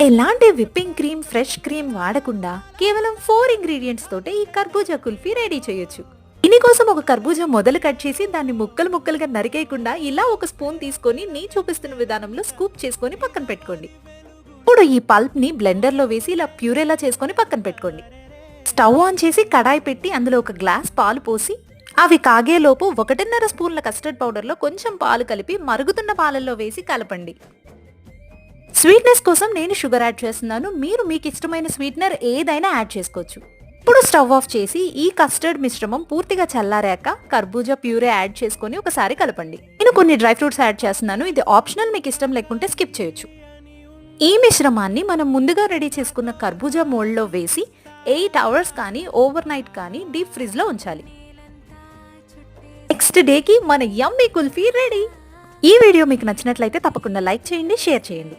ఎలాంటి whipping cream, fresh cream వాడకుండా కేవలం 4 ఇంగ్రీడియంట్స్ తోటే ఈ కర్బూజా కుల్ఫీ రెడీ చేయొచ్చు. దీనికోసం ఒక కర్బూజా మొదలు కట్ చేసి దాన్ని ముక్కలు ముక్కలుగా నరికేయకుండా ఇలా ఒక స్పూన్ తీసుకొని నీ చూపిస్తున్న విధానంలో స్కూప్ చేసుకొని పక్కన పెట్టుకోండి. ఇప్పుడు ఈ పల్ప్ ని బ్లెండర్ లో వేసి ఇలా ప్యూరేలా చేసుకొని పక్కన పెట్టుకోండి. స్టవ్ ఆన్ చేసి కడాయి పెట్టి అందులో ఒక గ్లాస్ పాలు పోసి అవి కాగేలోపు 1.5 స్పూన్ల కస్టర్డ్ పౌడర్ లో కొంచెం పాలు కలిపి మరుగుతున్న పాలల్లో వేసి కలపండి. స్వీట్నెస్ కోసం నేను షుగర్ యాడ్ చేస్తున్నాను. మీరు మీకు ఇష్టమైన స్వీట్నర్ ఏదైనా యాడ్ చేసుకోవచ్చు. ఇప్పుడు స్టవ్ ఆఫ్ చేసి ఈ కస్టర్డ్ మిశ్రమం పూర్తిగా చల్లారాక కర్బూజా ప్యూరే యాడ్ చేసుకొని ఒకసారి కలపండి. నేను కొన్ని డ్రై ఫ్రూట్స్ యాడ్ చేస్తున్నాను. ఇది ఆప్షనల్, మీకు ఇష్టం లేకుంటే స్కిప్ చేయొచ్చు. ఈ మిశ్రమాన్ని మనం ముందుగా రెడీ చేసుకున్న కర్బూజా మోల్డ్లో వేసి 8 అవర్స్ కానీ ఓవర్ నైట్ కానీ డీప్ ఫ్రిడ్జ్ లో ఉంచాలి. నెక్స్ట్ డేకి మన యమ్మీ కుల్ఫీ రెడీ. ఈ వీడియో మీకు నచ్చినట్లయితే తప్పకుండా లైక్ చేయండి, షేర్ చేయండి.